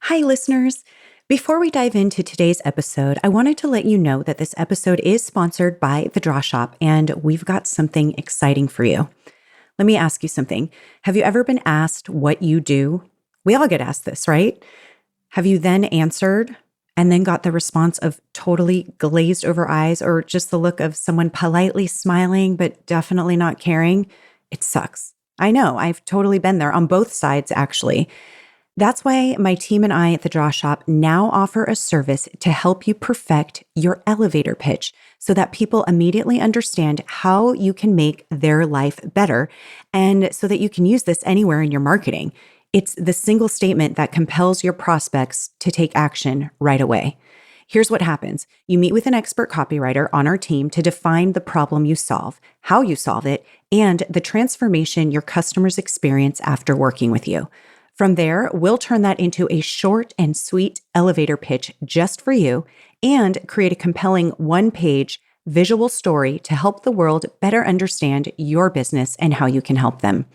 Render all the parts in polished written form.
Hi, listeners. Before we dive into today's episode, I wanted to let you know that this episode is sponsored by The Draw Shop, and we've got something exciting for you. Let me ask you something. Have you ever been asked what you do? We all get asked this, right? Have you then answered and then got the response of totally glazed over eyes or just the look of someone politely smiling but definitely not caring? It sucks. I know. I've totally been there on both sides, actually. That's why my team and I at the Draw Shop now offer a service to help you perfect your elevator pitch so that people immediately understand how you can make their life better and so that you can use this anywhere in your marketing. It's the single statement that compels your prospects to take action right away. Here's what happens. You meet with an expert copywriter on our team to define the problem you solve, how you solve it, and the transformation your customers experience after working with you. From there, we'll turn that into a short and sweet elevator pitch just for you and create a compelling one-page visual story to help the world better understand your business and how you can help them.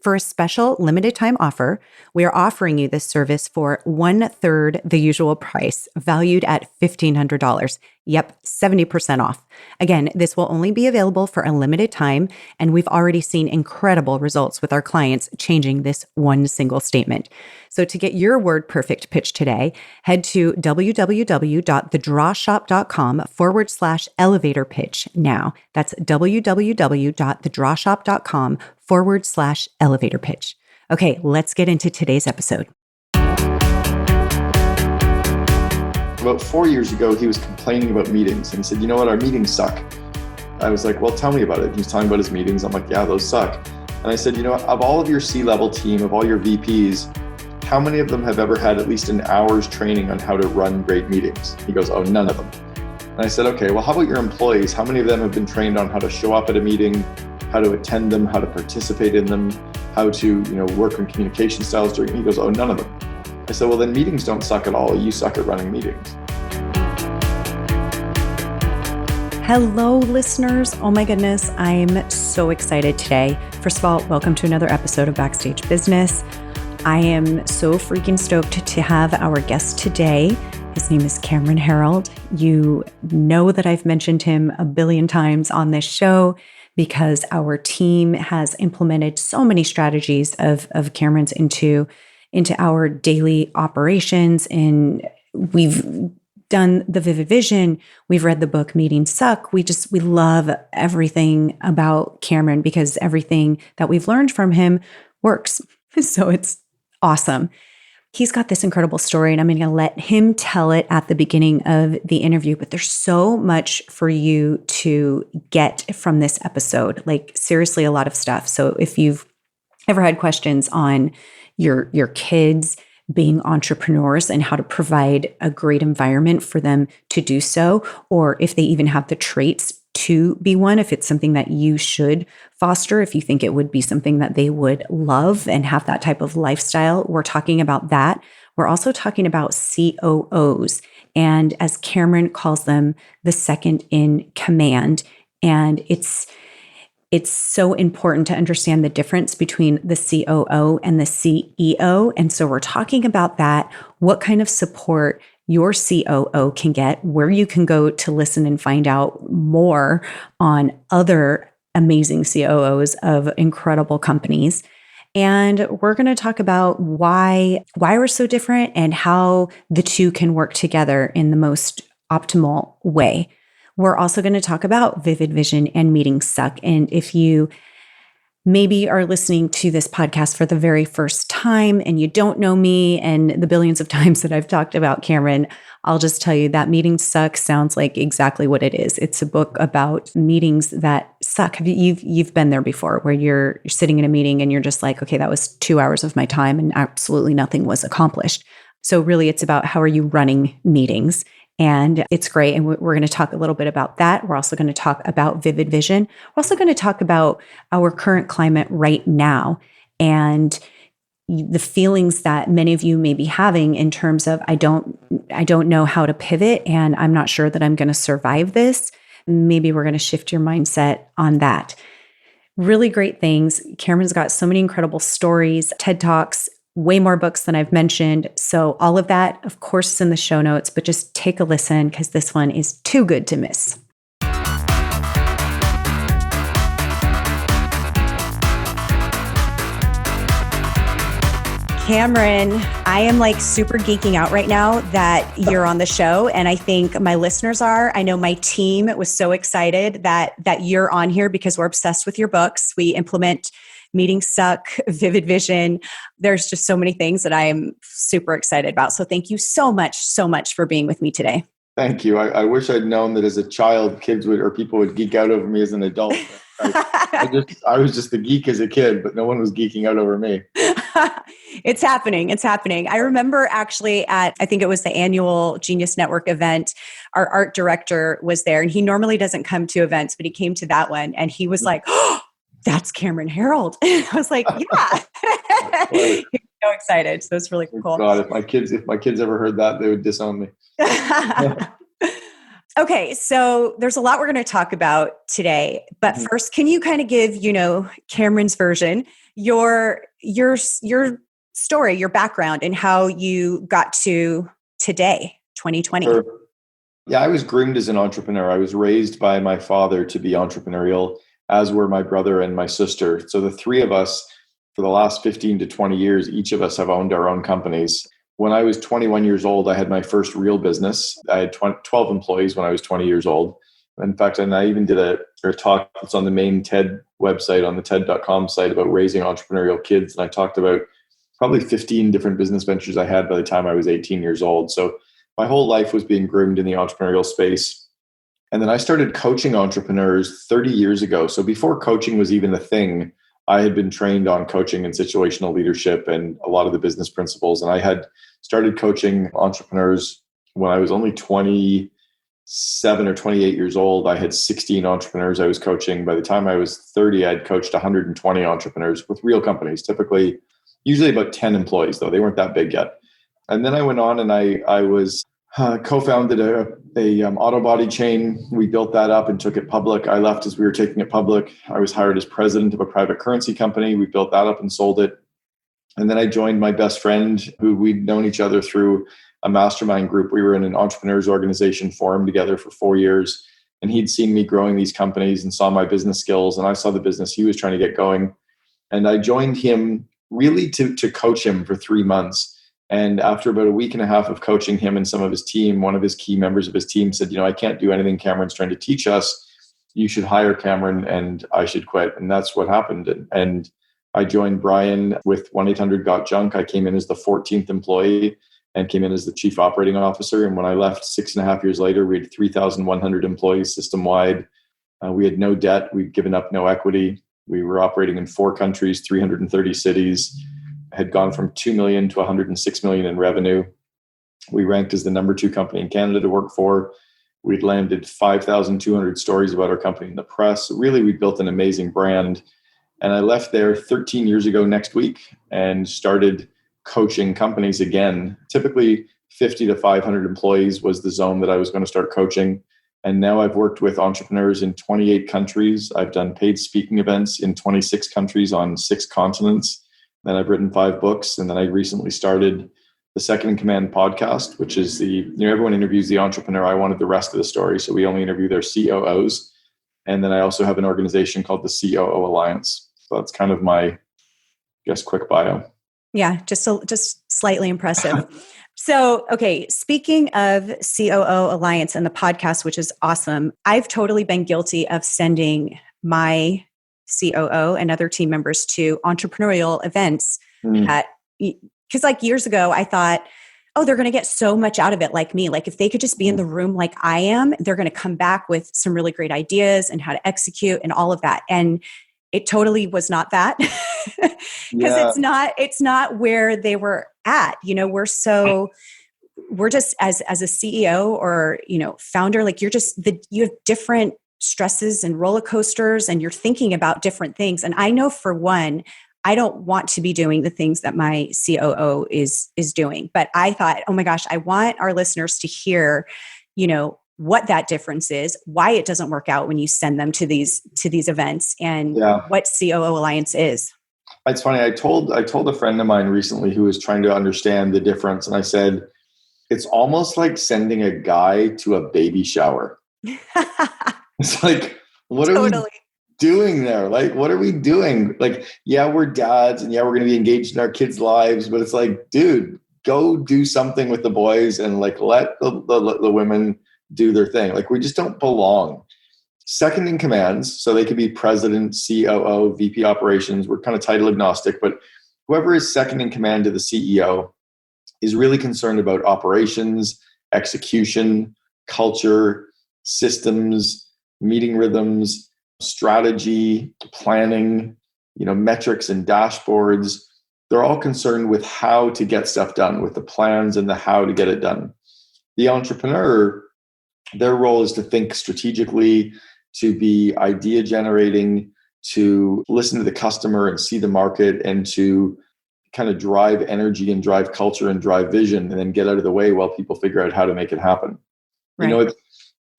For a special limited time offer, we are offering you this service for 1/3 the usual price, valued at $1,500. Yep, 70% off. Again, this will only be available for a limited time, and we've already seen incredible results with our clients changing this one single statement. So to get your word perfect pitch today, head to www.thedrawshop.com/elevator pitch now. That's www.thedrawshop.com/elevator pitch. Okay, let's get into today's episode. About 4 years ago, he was complaining about meetings and he said, you know what, our meetings suck. I was like, well, tell me about it. He was talking about his meetings. I'm like, yeah, those suck. And I said, you know, of all of your C-level team, of all your VPs, how many of them have ever had at least an hour's training on how to run great meetings? He goes, oh, none of them. And I said, okay, well, how about your employees? How many of them have been trained on how to show up at a meeting, how to attend them, how to participate in them, how to, work on communication styles during? He goes, oh, none of them. I said, well, then meetings don't suck at all. You suck at running meetings. Hello, listeners. Oh my goodness, I'm so excited today. First of all, welcome to another episode of Backstage Business. I am so freaking stoked to have our guest today. His name is Cameron Herold. You know that I've mentioned him a billion times on this show because our team has implemented so many strategies of Cameron's into our daily operations. And we've done the Vivid Vision. We've read the book Meetings Suck. We love everything about Cameron because everything that we've learned from him works. So it's awesome. He's got this incredible story and I'm going to let him tell it at the beginning of the interview, but there's so much for you to get from this episode. Like seriously, a lot of stuff. So if you've ever had questions on your kids being entrepreneurs and how to provide a great environment for them to do so, or if they even have the traits to be one, if it's something that you should foster, if you think it would be something that they would love and have that type of lifestyle, we're talking about that. We're also talking about COOs, and as Cameron calls them, the second in command. And it's so important to understand the difference between the COO and the CEO. And so we're talking about that, what kind of support your COO can get, where you can go to listen and find out more on other amazing COOs of incredible companies. And we're going to talk about why we're so different and how the two can work together in the most optimal way. We're also going to talk about Vivid Vision and Meetings Suck. And if you maybe are listening to this podcast for the very first time and you don't know me and the billions of times that I've talked about Cameron, I'll just tell you that Meetings Suck sounds like exactly what it is. It's a book about meetings that suck. You've been there before where you're sitting in a meeting and you're just like, okay, that was 2 hours of my time and absolutely nothing was accomplished. So really it's about how are you running meetings? And it's great. And we're going to talk a little bit about that. We're also going to talk about Vivid Vision. We're also going to talk about our current climate right now and the feelings that many of you may be having in terms of, I don't know how to pivot and I'm not sure that I'm going to survive this. Maybe we're going to shift your mindset on that. Really great things. Cameron's got so many incredible stories, TED Talks, way more books than I've mentioned. So all of that, of course, is in the show notes, but just take a listen because this one is too good to miss. Cameron, I am like super geeking out right now that you're on the show. And I think my listeners are. I know my team was so excited that you're on here because we're obsessed with your books. We implement Meeting Suck, Vivid Vision. There's just so many things that I am super excited about. So thank you so much for being with me today. Thank you. I wish I'd known that as a child, people would geek out over me as an adult. I was just the geek as a kid, but no one was geeking out over me. It's happening. I remember actually I think it was the annual Genius Network event, our art director was there, and he normally doesn't come to events, but he came to that one and he was like, oh, that's Cameron Herold. I was like, yeah. He was so excited. So it's really cool. God, if my kids ever heard that, they would disown me. Okay, so there's a lot we're going to talk about today, but first, can you kind of give, Cameron's version, your story, your background, and how you got to today, 2020? Sure. Yeah, I was groomed as an entrepreneur. I was raised by my father to be entrepreneurial, as were my brother and my sister. So the three of us, for the last 15 to 20 years, each of us have owned our own companies. When I was 21 years old, I had my first real business. I had 12 employees when I was 20 years old. In fact, and I even did a talk that's on the main TED website, on the TED.com site, about raising entrepreneurial kids. And I talked about probably 15 different business ventures I had by the time I was 18 years old. So my whole life was being groomed in the entrepreneurial space. And then I started coaching entrepreneurs 30 years ago. So before coaching was even a thing, I had been trained on coaching and situational leadership and a lot of the business principles. And I had started coaching entrepreneurs when I was only 27 or 28 years old. I had 16 entrepreneurs I was coaching. By the time I was 30, I'd coached 120 entrepreneurs with real companies, usually about 10 employees, though. They weren't that big yet. And then I went on and I was co-founded a auto body chain. We built that up and took it public. I left as we were taking it public. I was hired as president of a private currency company. We built that up and sold it. And then I joined my best friend, who we'd known each other through a mastermind group. We were in an entrepreneurs organization forum together for 4 years. And he'd seen me growing these companies and saw my business skills. And I saw the business he was trying to get going. And I joined him really to coach him for 3 months. And after about a week and a half of coaching him and some of his team, one of his key members of his team said, I can't do anything Cameron's trying to teach us. You should hire Cameron and I should quit. And that's what happened. And I joined Brian with 1-800-GOT-JUNK. I came in as the 14th employee and came in as the chief operating officer. And when I left 6.5 years later, we had 3,100 employees system-wide. We had no debt. We'd given up no equity. We were operating in 4 countries, 330 cities. Had gone from 2 million to 106 million in revenue. We ranked as the number 2 company in Canada to work for. We'd landed 5,200 stories about our company in the press. Really, we built an amazing brand. And I left there 13 years ago next week and started coaching companies again. Typically 50 to 500 employees was the zone that I was going to start coaching. And now I've worked with entrepreneurs in 28 countries. I've done paid speaking events in 26 countries on 6 continents. Then I've written 5 books. And then I recently started the Second in Command podcast, which is everyone interviews the entrepreneur. I wanted the rest of the story. So we only interview their COOs. And then I also have an organization called the COO Alliance. So that's kind of my, quick bio. Yeah, just slightly impressive. So, okay, speaking of COO Alliance and the podcast, which is awesome, I've totally been guilty of sending my COO and other team members to entrepreneurial events because like years ago, I thought, oh, they're going to get so much out of it like me. Like if they could just be in the room like I am, they're going to come back with some really great ideas and how to execute and all of that. And it totally was not that because it's not where they were at. We're just as a CEO or, founder, like you have different stresses and roller coasters and you're thinking about different things. And I know for one, I don't want to be doing the things that my COO is doing. But I thought, oh my gosh, I want our listeners to hear, what that difference is, why it doesn't work out when you send them to these events and what COO Alliance is. It's funny. I told a friend of mine recently who was trying to understand the difference, and I said, it's almost like sending a guy to a baby shower. It's like, what are we Totally. doing there? Like, what are we doing? Like, yeah, we're dads and yeah, we're going to be engaged in our kids' lives, but it's like, dude, go do something with the boys and like let the women do their thing. Like, we just don't belong. Second in commands, so they could be president, COO, VP operations. We're kind of title agnostic, but whoever is second in command to the CEO is really concerned about operations, execution, culture, systems, meeting rhythms, strategy, planning, metrics and dashboards. They're all concerned with how to get stuff done, with the plans and the how to get it done. The entrepreneur, their role is to think strategically, to be idea generating, to listen to the customer and see the market, and to kind of drive energy and drive culture and drive vision, and then get out of the way while people figure out how to make it happen. Right.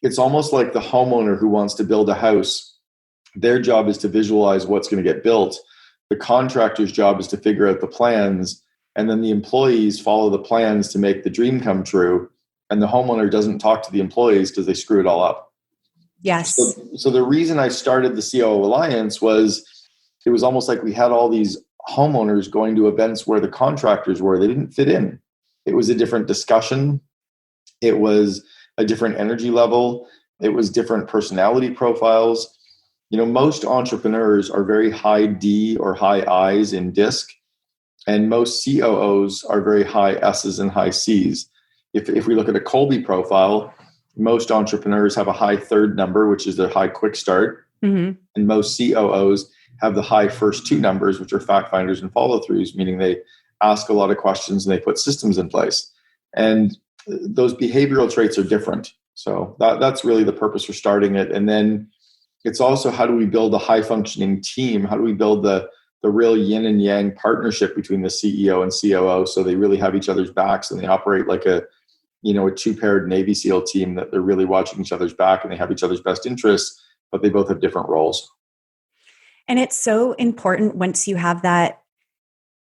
It's almost like the homeowner who wants to build a house. Their job is to visualize what's going to get built. The contractor's job is to figure out the plans, and then the employees follow the plans to make the dream come true. And the homeowner doesn't talk to the employees because they screw it all up. Yes. So the reason I started the COO Alliance was it was almost like we had all these homeowners going to events where the contractors were. They didn't fit in. It was a different discussion. It was a different energy level. It was different personality profiles. Most entrepreneurs are very high D or high I's in DISC, and most COOs are very high S's and high C's. If we look at a Colby profile, most entrepreneurs have a high third number, which is their high quick start. Mm-hmm. And most COOs have the high first two numbers, which are fact finders and follow throughs, meaning they ask a lot of questions and they put systems in place. And those behavioral traits are different. So that's really the purpose for starting it. And then it's also, how do we build a high functioning team? How do we build the real yin and yang partnership between the CEO and COO, so they really have each other's backs and they operate like a two-paired Navy SEAL team, that they're really watching each other's back and they have each other's best interests, but they both have different roles. And it's so important once you have that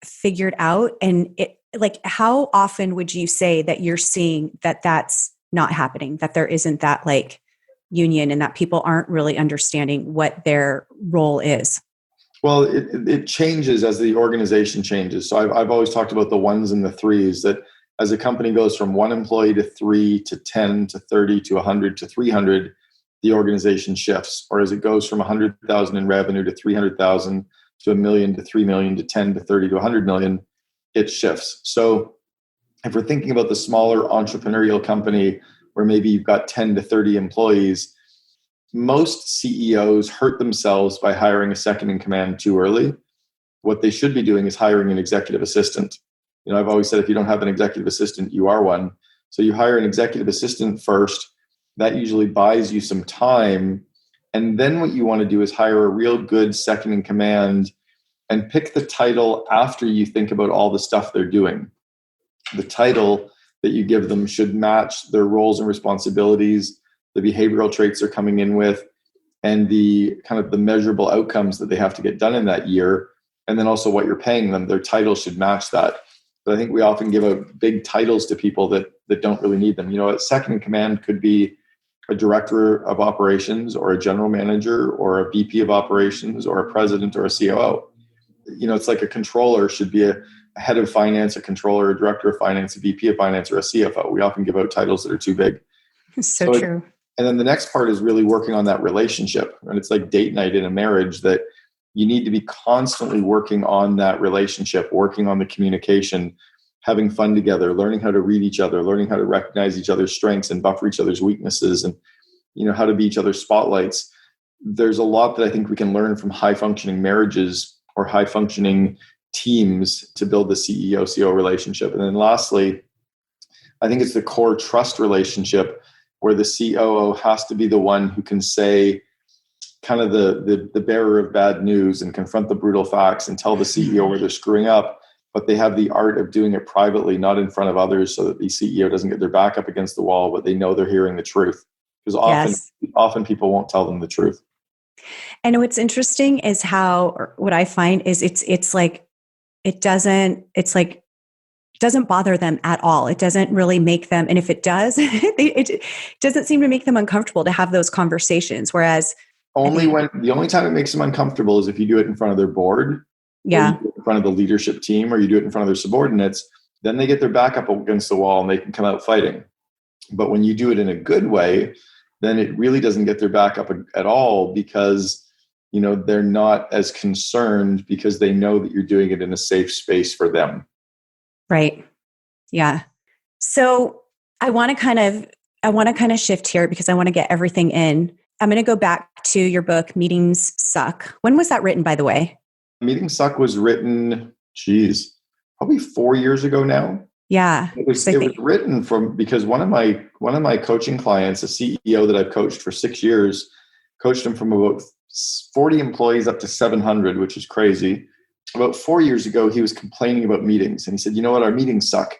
figured out. And it, like, how often would you say that you're seeing that that's not happening, that there isn't that like union, and that people aren't really understanding what their role is? Well, it changes as the organization changes. So I've always talked about the ones and the threes, that as a company goes from 1 employee to 3 to 10 to 30 to 100 to 300, the organization shifts. Or as it goes from 100,000 in revenue to 300,000 to $1 million to 3 million to 10 to 30 to 100 million, it shifts. So if we're thinking about the smaller entrepreneurial company where maybe you've got 10 to 30 employees, most CEOs hurt themselves by hiring a second in command too early. What they should be doing is hiring an executive assistant. I've always said, if you don't have an executive assistant, you are one. So you hire an executive assistant first. That usually buys you some time. And then what you want to do is hire a real good second in command and pick the title after you think about all the stuff they're doing. The title that you give them should match their roles and responsibilities, the behavioral traits they're coming in with, and the kind of the measurable outcomes that they have to get done in that year. And then also what you're paying them, their title should match that. But I think we often give out big titles to people that don't really need them. A second in command could be a director of operations or a general manager or a VP of operations or a president or a COO. It's like a controller should be a head of finance, a controller, a director of finance, a VP of finance, or a CFO. We often give out titles that are too big. So true. And then the next part is really working on that relationship. And it's like date night in a marriage, that you need to be constantly working on that relationship, working on the communication, having fun together, learning how to read each other, learning how to recognize each other's strengths and buffer each other's weaknesses, and how to be each other's spotlights. There's a lot that I think we can learn from high functioning marriages or high functioning teams to build the CEO-CO relationship. And then lastly, I think it's the core trust relationship, where the COO has to be the one who can say kind of the bearer of bad news and confront the brutal facts and tell the CEO where they're screwing up, but they have the art of doing it privately, not in front of others, so that the CEO doesn't get their back up against the wall, but they know they're hearing the truth. Because often people won't tell them the truth. And what's interesting is how, or what I find is it's like, it doesn't bother them at all. It doesn't really make them, and if it does, it doesn't seem to make them uncomfortable to have those conversations. Whereas I think, The only time it makes them uncomfortable is if you do it in front of their board, or you yeah, do it in front of the leadership team, or you do it in front of their subordinates. Then they get their back up against the wall and they can come out fighting. But when you do it in a good way, then it really doesn't get their back up at all, because they're not as concerned, because they know that you're doing it in a safe space for them. right. Yeah. So I want to kind of shift here because I want to get everything in. I'm going to go back to your book, Meetings Suck. When was that written, by the way? Meeting Suck was written, probably 4 years ago now. Yeah. It was written because one of my coaching clients, a CEO that I've coached for 6 years, coached him from about 40 employees up to 700, which is crazy. About 4 years ago, he was complaining about meetings, and he said, "You know what? Our meetings suck."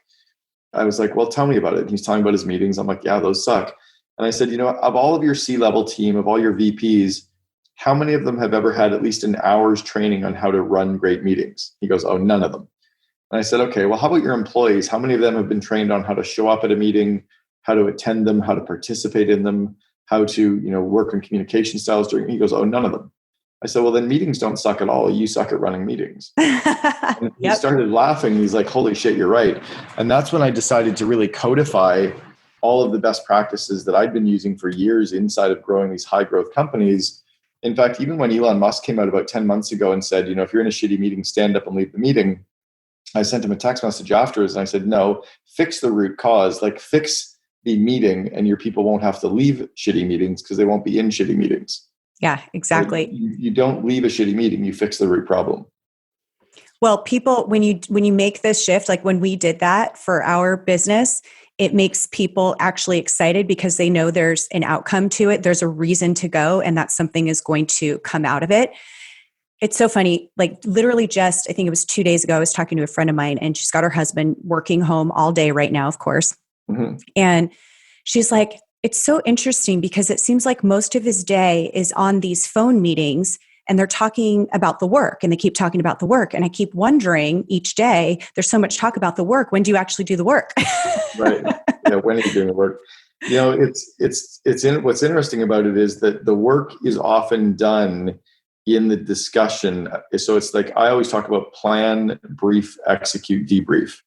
I was like, "Well, tell me about it." And he's talking about his meetings. I'm like, "Yeah, those suck." And I said, of all of your C-level team, of all your VPs, how many of them have ever had at least an hour's training on how to run great meetings? He goes, "Oh, none of them." And I said, "Okay, well, how about your employees? How many of them have been trained on how to show up at a meeting, how to attend them, how to participate in them, how to, work on communication styles during?" He goes, "Oh, none of them." I said, "Well, then meetings don't suck at all. You suck at running meetings." And he Yep. started laughing. He's like, "Holy shit, you're right." And that's when I decided to really codify all of the best practices that I'd been using for years inside of growing these high growth companies. In fact, even when Elon Musk came out about 10 months ago and said, "If you're in a shitty meeting, stand up and leave the meeting," I sent him a text message afterwards and I said, "No, fix the root cause. Like, fix the meeting, and your people won't have to leave shitty meetings because they won't be in shitty meetings." Yeah, exactly. You don't leave a shitty meeting, you fix the root problem. Well, people, when you make this shift, like when we did that for our business, it makes people actually excited because they know there's an outcome to it. There's a reason to go, and that something is going to come out of it. It's so funny. Like literally just, I think it was 2 days ago, I was talking to a friend of mine, and she's got her husband working home all day right now, of course. Mm-hmm. And she's like, "It's so interesting because it seems like most of his day is on these phone meetings, and they're talking about the work, and they keep talking about the work. And I keep wondering each day, there's so much talk about the work. When do you actually do the work?" Right. Yeah. When are you doing the work? What's interesting about it is that the work is often done in the discussion. So it's like, I always talk about plan, brief, execute, debrief.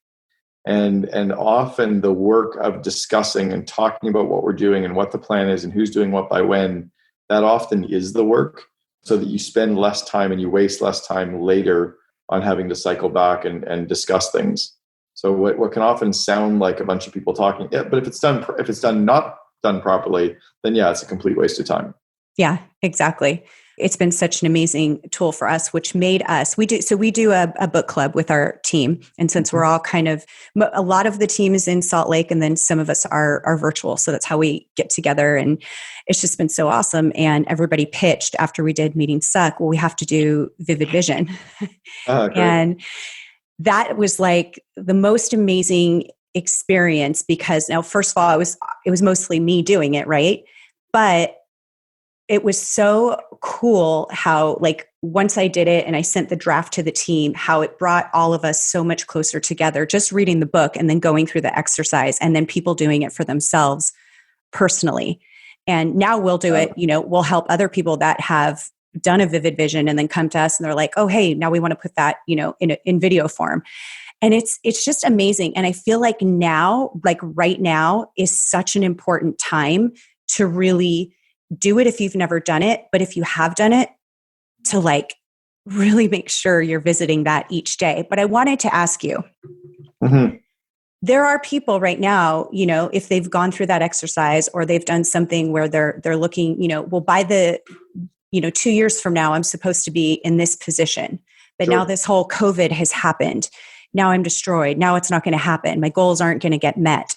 And often the work of discussing and talking about what we're doing and what the plan is and who's doing what by when, that often is the work, so that you spend less time and you waste less time later on having to cycle back and discuss things. So what can often sound like a bunch of people talking, yeah, but if it's not done properly, then yeah, it's a complete waste of time. Yeah, exactly. It's been such an amazing tool for us, which made us, we do a book club with our team. And since we're all a lot of the team is in Salt Lake, and then some of us are virtual. So that's how we get together. And it's just been so awesome. And everybody pitched after we did Meeting Suck, well, we have to do Vivid Vision. And that was like the most amazing experience, because now, first of all, it was mostly me doing it, right? But it was so cool how, like, once I did it and I sent the draft to the team, how it brought all of us so much closer together, just reading the book and then going through the exercise, and then people doing it for themselves personally. And now we'll do it, we'll help other people that have done a Vivid Vision and then come to us and they're like, "Oh, hey, now we want to put that, in video form." And it's just amazing. And I feel like now, like right now, is such an important time to really do it if you've never done it. But if you have done it, to like really make sure you're visiting that each day. But I wanted to ask you, there are people right now, if they've gone through that exercise or they've done something where they're looking, well, by the, 2 years from now, I'm supposed to be in this position. But now this whole COVID has happened. Now I'm destroyed. Now it's not going to happen. My goals aren't going to get met.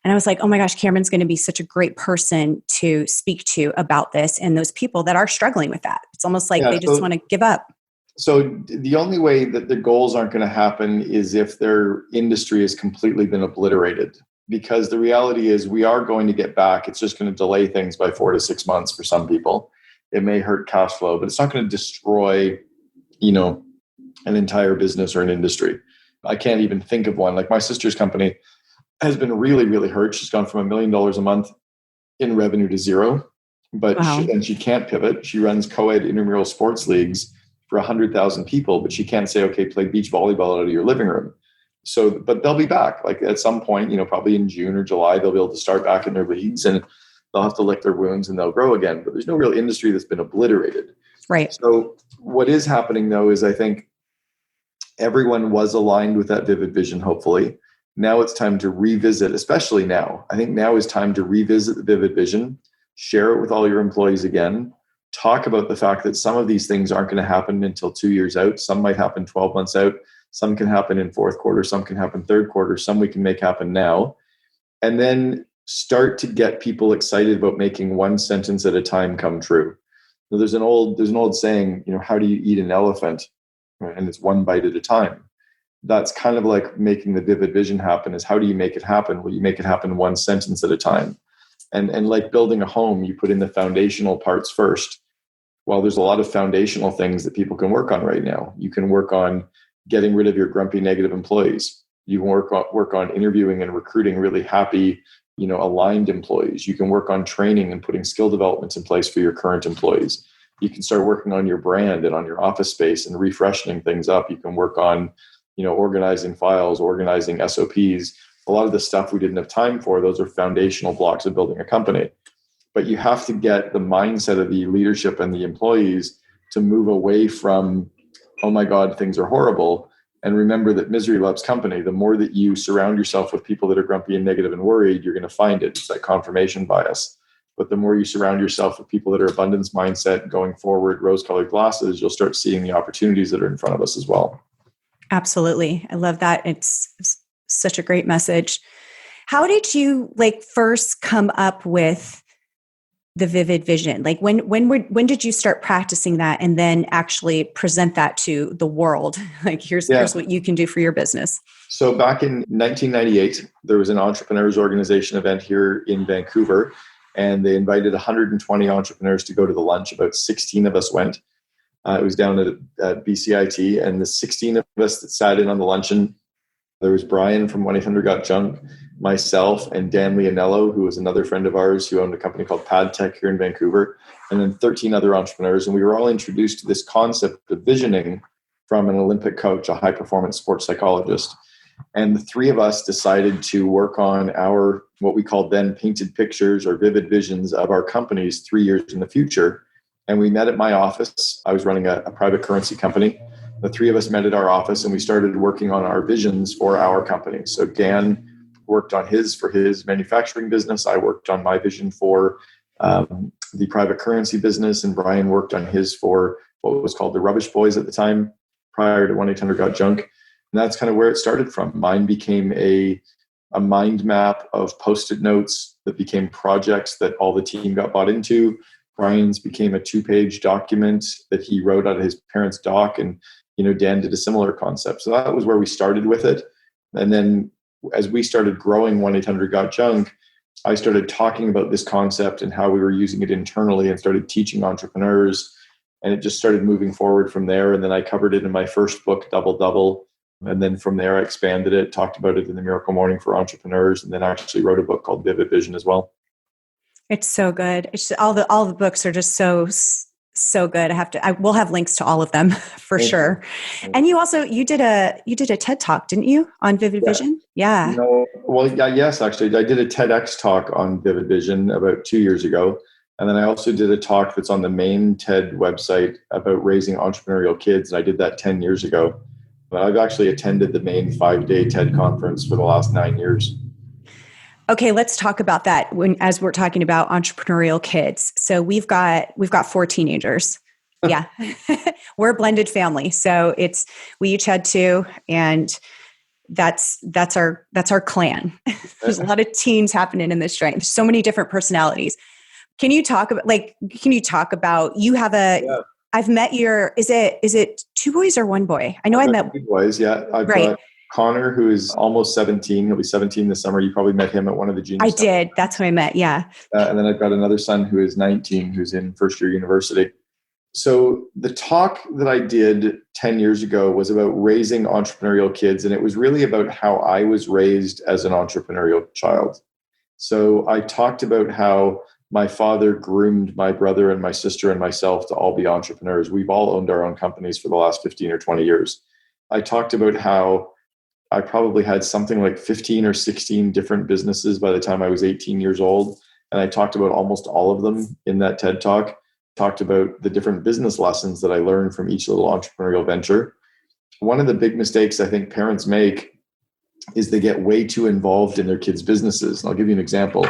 And I was like, oh my gosh, Cameron's going to be such a great person to speak to about this, and those people that are struggling with that. It's almost like they just want to give up. So the only way that the goals aren't going to happen is if their industry has completely been obliterated, because the reality is we are going to get back. It's just going to delay things by 4 to 6 months for some people. It may hurt cash flow, but it's not going to destroy, you know, an entire business or an industry. I can't even think of one. Like my sister's company has been really, really hurt. She's gone from $1 million a month in revenue to zero, but Wow. she can't pivot. She runs co-ed intramural sports leagues for 100,000 people, but she can't say, okay, play beach volleyball out of your living room. So, but they'll be back. Like at some point, you know, probably in June or July, they'll be able to start back in their leagues and they'll have to lick their wounds and they'll grow again. But there's no real industry that's been obliterated. Right. So what is happening though is I think everyone was aligned with that vivid vision, hopefully. Now it's time to revisit, especially now. I think now is time to revisit the vivid vision, share it with all your employees again, talk about the fact that some of these things aren't going to happen until 2 years out. Some might happen 12 months out. Some can happen in fourth quarter. Some can happen third quarter. Some we can make happen now. And then start to get people excited about making one sentence at a time come true. Now, there's an old saying, you know, how do you eat an elephant? And it's one bite at a time. That's kind of like making the vivid vision happen is how do you make it happen? Well, you make it happen one sentence at a time. And like building a home, you put in the foundational parts first. Well, there's a lot of foundational things that people can work on right now. You can work on getting rid of your grumpy, negative employees. You can work on interviewing and recruiting really happy, you know, aligned employees. You can work on training and putting skill developments in place for your current employees. You can start working on your brand and on your office space and refreshing things up. You can work on, you know, organizing files, organizing SOPs. A lot of the stuff we didn't have time for, those are foundational blocks of building a company. But you have to get the mindset of the leadership and the employees to move away from, oh my God, things are horrible. And remember that misery loves company. The more that you surround yourself with people that are grumpy and negative and worried, you're going to find it. It's that confirmation bias. But the more you surround yourself with people that are abundance mindset, going forward, rose-colored glasses, you'll start seeing the opportunities that are in front of us as well. Absolutely. I love that. It's such a great message. How did you first come up with the vivid vision? Like when did you start practicing that and then actually present that to the world? Like here's what you can do for your business. So back in 1998, there was an entrepreneurs organization event here in Vancouver, and they invited 120 entrepreneurs to go to the lunch. About 16 of us went. It was down at BCIT, and the 16 of us that sat in on the luncheon, there was Brian from 1-800-GOT-JUNK, myself, and Dan Leonello, who was another friend of ours who owned a company called Pad Tech here in Vancouver, and then 13 other entrepreneurs. And we were all introduced to this concept of visioning from an Olympic coach, a high-performance sports psychologist. And the three of us decided to work on our, what we called then painted pictures or vivid visions of our companies 3 years in the future. And we met at my office. I was running a private currency company. The three of us met at our office and we started working on our visions for our company. So Dan worked on his for his manufacturing business. I worked on my vision for the private currency business, and Brian worked on his for what was called the Rubbish Boys at the time, prior to 1-800-GOT-JUNK. And that's kind of where it started from. Mine became a mind map of Post-it notes that became projects that all the team got bought into. Brian's became a 2-page document that he wrote out of his parents' doc, and Dan did a similar concept. So that was where we started with it. And then as we started growing 1-800-GOT-JUNK, I started talking about this concept and how we were using it internally and started teaching entrepreneurs. And it just started moving forward from there. And then I covered it in my first book, Double Double. And then from there, I expanded it, talked about it in the Miracle Morning for Entrepreneurs, and then actually wrote a book called Vivid Vision as well. It's so good. It's just, all the books are just so good. We'll have links to all of them for sure. And you did a TED Talk, didn't you, on Vivid Vision? Yeah. Yes, actually. I did a TEDx talk on Vivid Vision about 2 years ago. And then I also did a talk that's on the main TED website about raising entrepreneurial kids. And I did that 10 years ago. But I've actually attended the main 5-day TED conference for the last 9 years. Okay, let's talk about that as we're talking about entrepreneurial kids. So we've got 4 teenagers. Yeah. We're a blended family. So we each had 2, and that's our clan. There's a lot of teens happening in this joint. There's so many different personalities. Can you talk about you have I've met is it 2 boys or 1 boy? I know I met 2 boys. Yeah. Right. Connor, who is almost 17. He'll be 17 this summer. You probably met him at one of the junior. I did. That's who I met. Yeah. And then I've got another son who is 19, who's in first year university. So the talk that I did 10 years ago was about raising entrepreneurial kids. And it was really about how I was raised as an entrepreneurial child. So I talked about how my father groomed my brother and my sister and myself to all be entrepreneurs. We've all owned our own companies for the last 15 or 20 years. I talked about how I probably had something like 15 or 16 different businesses by the time I was 18 years old. And I talked about almost all of them in that TED Talk. Talked about the different business lessons that I learned from each little entrepreneurial venture. One of the big mistakes I think parents make is they get way too involved in their kids' businesses. And I'll give you an example.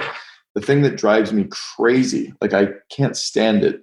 The thing that drives me crazy, like I can't stand it,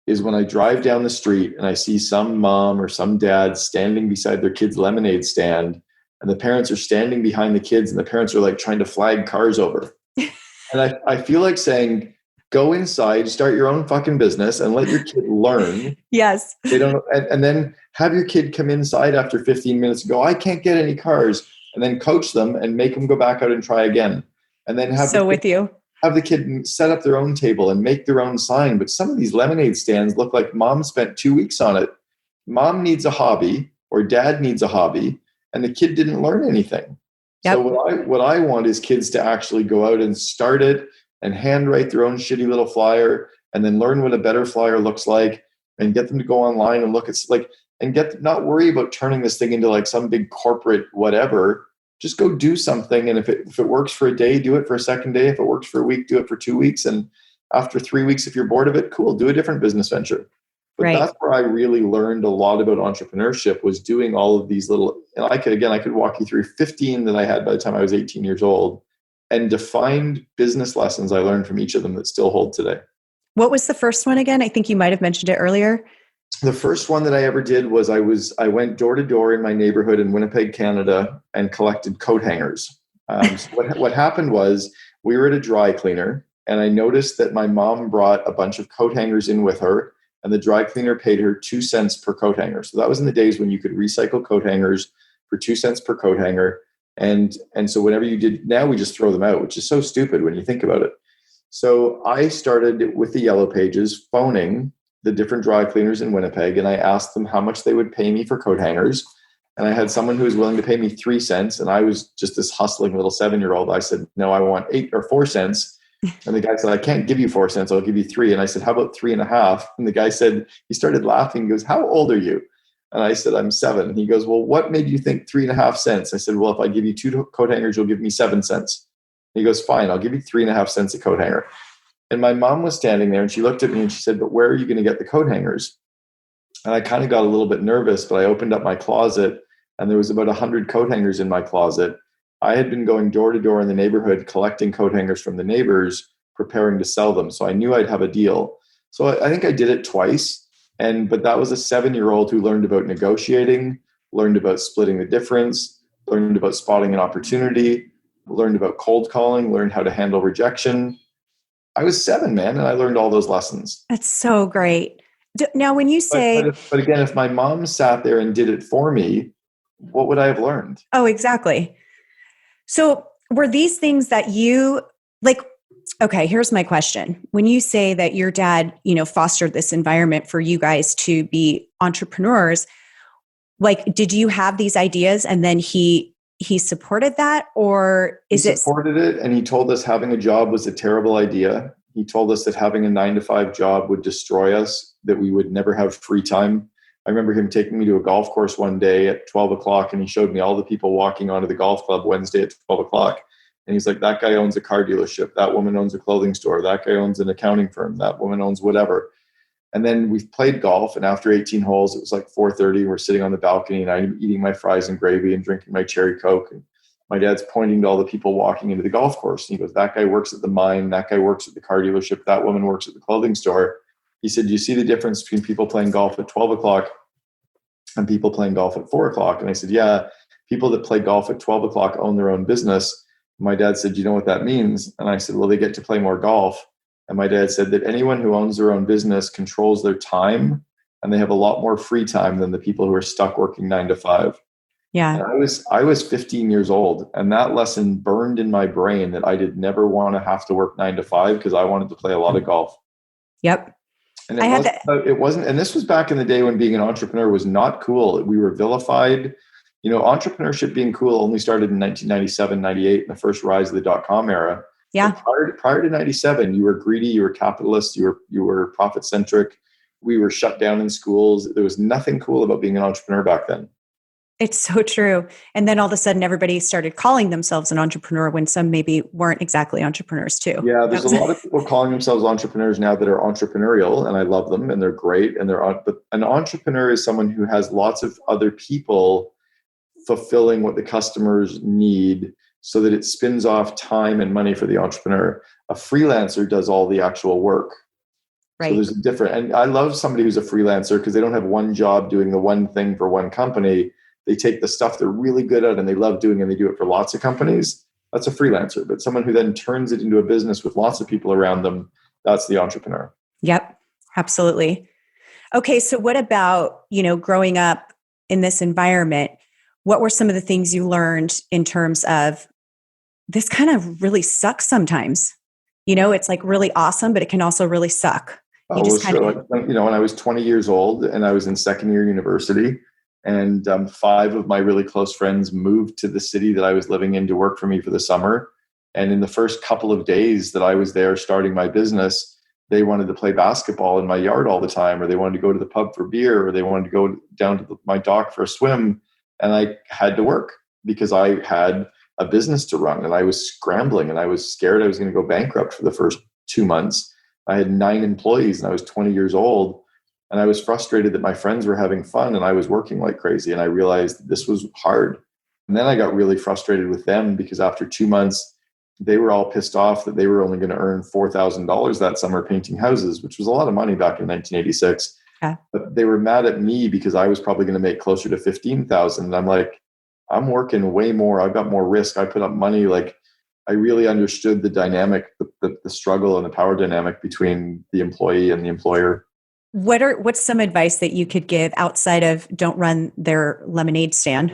is when I drive down the street and I see some mom or some dad standing beside their kid's lemonade stand, and the parents are standing behind the kids, and the parents are like trying to flag cars over. And I feel like saying, go inside, start your own fucking business and let your kid learn. Yes. They don't, and then have your kid come inside after 15 minutes and go, I can't get any cars. And then coach them and make them go back out and try again. And then have the kid set up their own table and make their own sign. But some of these lemonade stands look like mom spent 2 weeks on it. Mom needs a hobby or dad needs a hobby, and the kid didn't learn anything. Yep. So what I want is kids to actually go out and start it and handwrite their own shitty little flyer and then learn what a better flyer looks like and get them to go online and look at not worry about turning this thing into like some big corporate whatever. Just go do something. And if it works for a day, do it for a second day. If it works for a week, do it for 2 weeks. And after 3 weeks, if you're bored of it, cool, do a different business venture. But right. That's where I really learned a lot about entrepreneurship, was doing all of these little, and I could walk you through 15 that I had by the time I was 18 years old, and defined business lessons I learned from each of them that still hold today. What was the first one again? I think you might have mentioned it earlier. The first one that I ever did was I went door to door in my neighborhood in Winnipeg, Canada, and collected coat hangers. So what happened was we were at a dry cleaner, and I noticed that my mom brought a bunch of coat hangers in with her, and the dry cleaner paid her 2 cents per coat hanger. So that was in the days when you could recycle coat hangers for 2 cents per coat hanger. And so whenever you did, now we just throw them out, which is so stupid when you think about it. So I started with the Yellow Pages, phoning the different dry cleaners in Winnipeg, and I asked them how much they would pay me for coat hangers. And I had someone who was willing to pay me 3 cents, and I was just this hustling little 7-year-old. I said, no, I want 8 or 4 cents. And the guy said, I can't give you 4 cents, I'll give you 3. And I said, how about 3.5? And the guy said, he started laughing. He goes, how old are you? And I said, I'm 7. And he goes, well, what made you think 3.5 cents? I said, well, if I give you 2 coat hangers, you'll give me 7 cents. And he goes, fine, I'll give you 3.5 cents a coat hanger. And my mom was standing there, and she looked at me and she said, but where are you going to get the coat hangers? And I kind of got a little bit nervous, but I opened up my closet, and there was about 100 coat hangers in my closet. I had been going door to door in the neighborhood, collecting coat hangers from the neighbors, preparing to sell them. So I knew I'd have a deal. So I think I did it twice. But that was a 7-year-old who learned about negotiating, learned about splitting the difference, learned about spotting an opportunity, learned about cold calling, learned how to handle rejection. I was 7, man, and I learned all those lessons. That's so great. Now, when you say... But again, if my mom sat there and did it for me, what would I have learned? Oh, exactly. So were these things that you, like, okay, here's my question. When you say that your dad, fostered this environment for you guys to be entrepreneurs, like, did you have these ideas and then he supported that, or is it? He supported it, and he told us having a job was a terrible idea. He told us that having a 9-to-5 job would destroy us, that we would never have free time. I remember him taking me to a golf course one day at 12 o'clock, and he showed me all the people walking onto the golf club Wednesday at 12 o'clock. And he's like, that guy owns a car dealership. That woman owns a clothing store. That guy owns an accounting firm. That woman owns whatever. And then we played golf, and after 18 holes, it was like 4:30. We're sitting on the balcony, and I'm eating my fries and gravy and drinking my cherry Coke. And my dad's pointing to all the people walking into the golf course. And he goes, that guy works at the mine. That guy works at the car dealership. That woman works at the clothing store. He said, do you see the difference between people playing golf at 12 o'clock and people playing golf at 4 o'clock? And I said, yeah, people that play golf at 12 o'clock own their own business. My dad said, you know what that means? And I said, well, they get to play more golf. And my dad said that anyone who owns their own business controls their time, and they have a lot more free time than the people who are stuck working 9 to 5. Yeah. And I was 15 years old, and that lesson burned in my brain that I did never want to have to work 9 to 5 because I wanted to play a lot of golf. Yep. And I had that. it wasn't, and this was back in the day when being an entrepreneur was not cool. We were vilified. Entrepreneurship being cool only started in 1997, 98, in the first rise of the dot-com era. Yeah. But prior to 97, you were greedy, you were capitalist, you were profit centric. We were shut down in schools. There was nothing cool about being an entrepreneur back then. It's so true. And then all of a sudden, everybody started calling themselves an entrepreneur when some maybe weren't exactly entrepreneurs too. Yeah, there's a lot of people calling themselves entrepreneurs now that are entrepreneurial, and I love them, and they're great. But an entrepreneur is someone who has lots of other people fulfilling what the customers need so that it spins off time and money for the entrepreneur. A freelancer does all the actual work. Right. So there's a different, and I love somebody who's a freelancer because they don't have one job doing the one thing for one company. They take the stuff they're really good at and they love doing, and they do it for lots of companies. That's a freelancer. But someone who then turns it into a business with lots of people around them, that's the entrepreneur. Yep, absolutely. Okay, so what about, growing up in this environment? What were some of the things you learned in terms of this kind of really sucks sometimes? It's like really awesome, but it can also really suck. When I was 20 years old and I was in second year university, and 5 of my really close friends moved to the city that I was living in to work for me for the summer. And in the first couple of days that I was there starting my business, they wanted to play basketball in my yard all the time, or they wanted to go to the pub for beer, or they wanted to go down to my dock for a swim. And I had to work because I had a business to run, and I was scrambling, and I was scared I was going to go bankrupt for the first 2 months. I had 9 employees and I was 20 years old. And I was frustrated that my friends were having fun and I was working like crazy. And I realized this was hard. And then I got really frustrated with them because after 2 months, they were all pissed off that they were only going to earn $4,000 that summer painting houses, which was a lot of money back in 1986. Yeah. But they were mad at me because I was probably going to make closer to 15,000. And I'm like, I'm working way more. I've got more risk. I put up money. Like, I really understood the dynamic, the struggle and the power dynamic between the employee and the employer. What's some advice that you could give outside of don't run their lemonade stand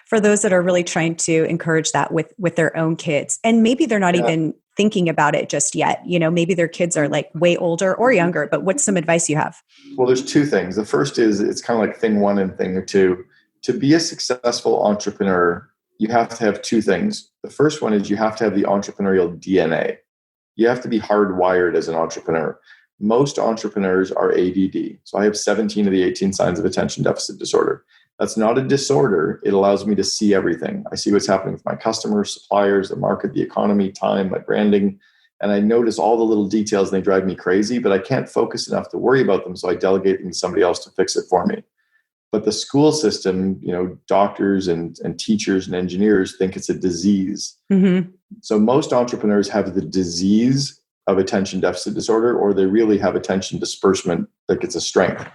for those that are really trying to encourage that with their own kids? And maybe they're not even thinking about it just yet. Maybe their kids are like way older or younger, but what's some advice you have? Well, there's 2 things. The first is it's kind of like thing 1 and thing 2. To be a successful entrepreneur, you have to have 2 things. The first one is you have to have the entrepreneurial DNA. You have to be hardwired as an entrepreneur. Most entrepreneurs are ADD. So I have 17 of the 18 signs of attention deficit disorder. That's not a disorder. It allows me to see everything. I see what's happening with my customers, suppliers, the market, the economy, time, my branding. And I notice all the little details and they drive me crazy, but I can't focus enough to worry about them. So I delegate them to somebody else to fix it for me. But the school system, doctors and teachers and engineers think it's a disease. Mm-hmm. So most entrepreneurs have the disease of attention deficit disorder, or they really have attention disbursement, like it's a strength.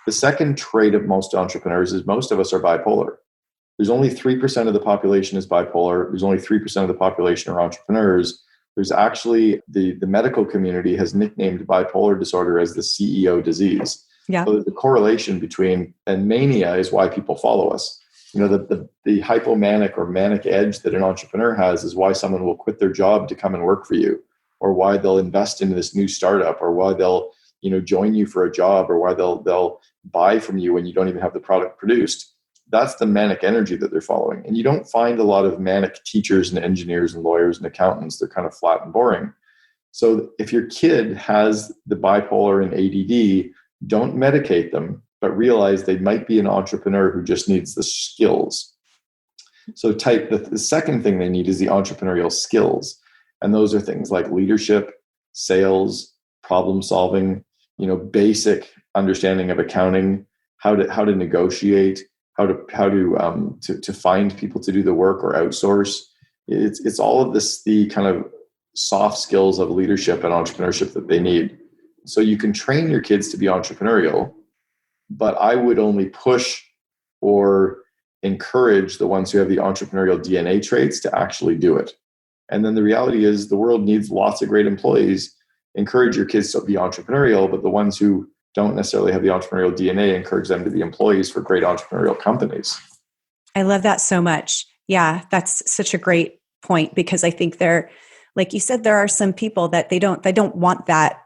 The second trait of most entrepreneurs is most of us are bipolar. There's only 3% of the population is bipolar. There's only 3% of the population are entrepreneurs. There's actually, the medical community has nicknamed bipolar disorder as the CEO disease. Yeah. So there's a correlation between, and mania is why people follow us. The hypomanic or manic edge that an entrepreneur has is why someone will quit their job to come and work for you, or why they'll invest into this new startup, or why they'll, join you for a job, or why they'll buy from you when you don't even have the product produced. That's the manic energy that they're following. And you don't find a lot of manic teachers and engineers and lawyers and accountants. They're kind of flat and boring. So if your kid has the bipolar and ADD, don't medicate them, but realize they might be an entrepreneur who just needs the skills. So the second thing they need is the entrepreneurial skills. And those are things like leadership, sales, problem solving, basic understanding of accounting, how to negotiate, how to find people to do the work or outsource. It's all of this, the kind of soft skills of leadership and entrepreneurship that they need. So you can train your kids to be entrepreneurial, but I would only push or encourage the ones who have the entrepreneurial DNA traits to actually do it. And then the reality is the world needs lots of great employees. Encourage your kids to be entrepreneurial, but the ones who don't necessarily have the entrepreneurial DNA, encourage them to be employees for great entrepreneurial companies. I love that so much. Yeah, that's such a great point, because I think like you said, there are some people that they don't want that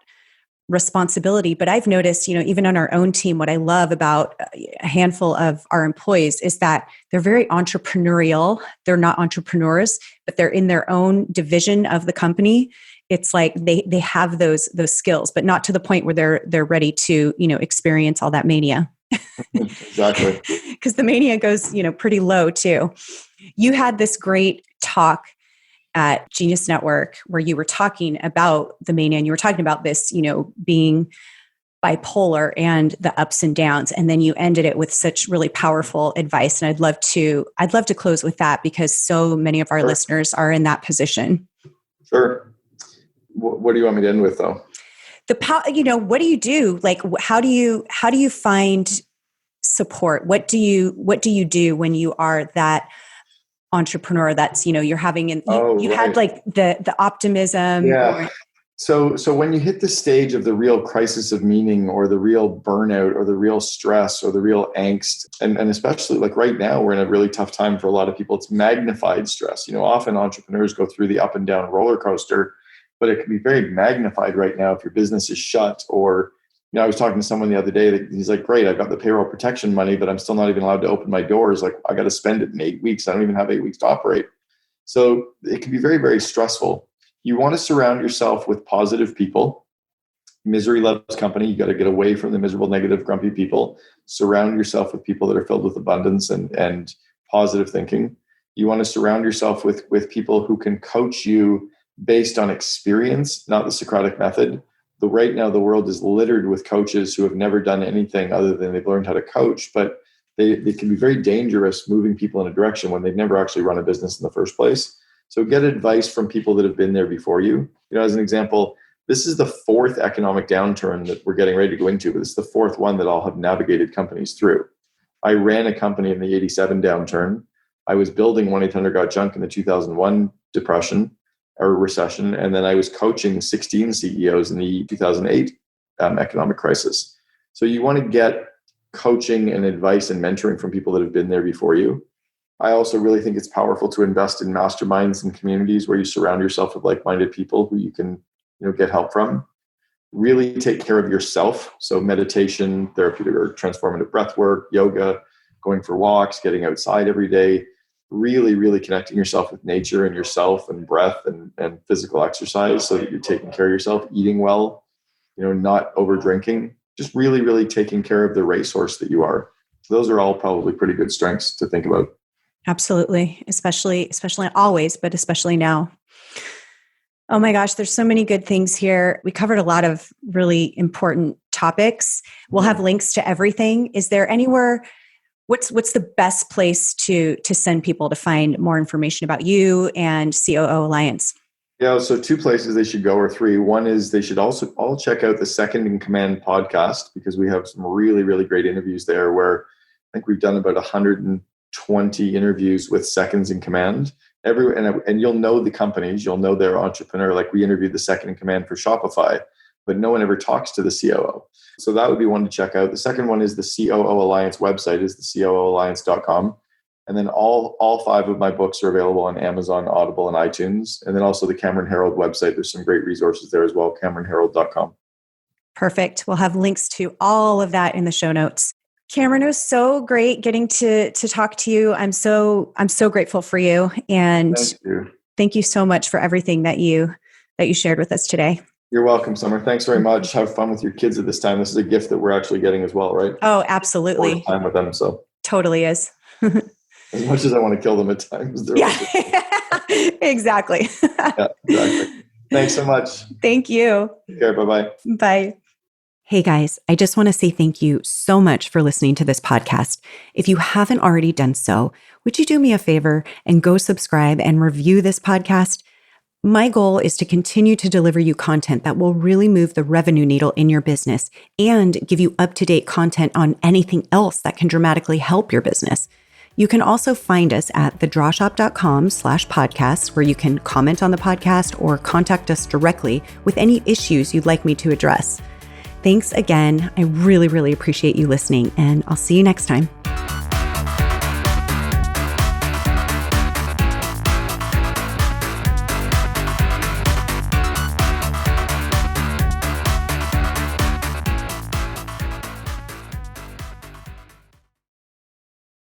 responsibility. But I've noticed, even on our own team, what I love about a handful of our employees is that they're very entrepreneurial. They're not entrepreneurs, but they're in their own division of the company. It's like they have those skills, but not to the point where they're ready to, experience all that mania. Exactly. Because the mania goes, pretty low too. You had this great talk at Genius Network where you were talking about the mania, and you were talking about this, being bipolar and the ups and downs. And then you ended it with such really powerful advice. And I'd love to close with that, because so many of our listeners are in that position. Sure. What do you want me to end with though? What do you do? Like, how do you find support? What do you do when you are that entrepreneur that's, you're having, you had like the optimism. Yeah. So when you hit the stage of the real crisis of meaning, or the real burnout, or the real stress, or the real angst, and especially like right now, we're in a really tough time for a lot of people. It's magnified stress. Often entrepreneurs go through the up and down roller coaster, but it can be very magnified right now if your business is shut. Or, I was talking to someone the other day that he's like, great, I've got the payroll protection money, but I'm still not even allowed to open my doors. Like, I got to spend it in 8 weeks. I don't even have 8 weeks to operate. So it can be very, very stressful. You want to surround yourself with positive people. Misery loves company. You got to get away from the miserable, negative, grumpy people. Surround yourself with people that are filled with abundance and positive thinking. You want to surround yourself with people who can coach you based on experience, not the Socratic method. Right now, the world is littered with coaches who have never done anything other than they've learned how to coach, but they can be very dangerous moving people in a direction when they've never actually run a business in the first place. So get advice from people that have been there before you. As an example, this is the 4th economic downturn that we're getting ready to go into, but it's the 4th one that I'll have navigated companies through. I ran a company in the 87 downturn. I was building 1-800-GOT-JUNK in the 2001 depression or recession. And then I was coaching 16 CEOs in the 2008 economic crisis. So you want to get coaching and advice and mentoring from people that have been there before you. I also really think it's powerful to invest in masterminds and communities where you surround yourself with like-minded people who you can, get help from. Really take care of yourself. So meditation, therapeutic or transformative breath work, yoga, going for walks, getting outside every day. Really, really connecting yourself with nature and yourself and breath and physical exercise so that you're taking care of yourself, eating well, not over drinking, just really, really taking care of the racehorse that you are. Those are all probably pretty good strengths to think about. Absolutely. Especially always, but especially now. Oh my gosh, there's so many good things here. We covered a lot of really important topics. We'll have links to everything. Is there anywhere, what's the best place to send people to find more information about you and COO Alliance? Yeah, so 2 places they should go, or 3. One is they should also all check out the Second in Command podcast, because we have some really, really great interviews there where I think we've done about 120 interviews with seconds in command. And you'll know the companies, you'll know their entrepreneur. Like we interviewed the second in command for Shopify, but no one ever talks to the COO. So that would be one to check out. The second one is the COO Alliance website, is the COOalliance.com. And then all 5 of my books are available on Amazon, Audible, and iTunes. And then also the Cameron Herold website. There's some great resources there as well, CameronHerold.com. Perfect. We'll have links to all of that in the show notes. Cameron, it was so great getting to talk to you. I'm so grateful for you. And thank you so much for everything that you shared with us today. You're welcome, Summer. Thanks very much. Have fun with your kids at this time. This is a gift that we're actually getting as well, right? Oh, absolutely. Time with them. So totally is. As much as I want to kill them at times. Yeah, exactly. Yeah, exactly. Thanks so much. Thank you. Take care. Bye-bye. Bye. Hey guys, I just want to say thank you so much for listening to this podcast. If you haven't already done so, would you do me a favor and go subscribe and review this podcast? My goal is to continue to deliver you content that will really move the revenue needle in your business and give you up-to-date content on anything else that can dramatically help your business. You can also find us at thedrawshop.com/podcasts, where you can comment on the podcast or contact us directly with any issues you'd like me to address. Thanks again. I really, really appreciate you listening, and I'll see you next time.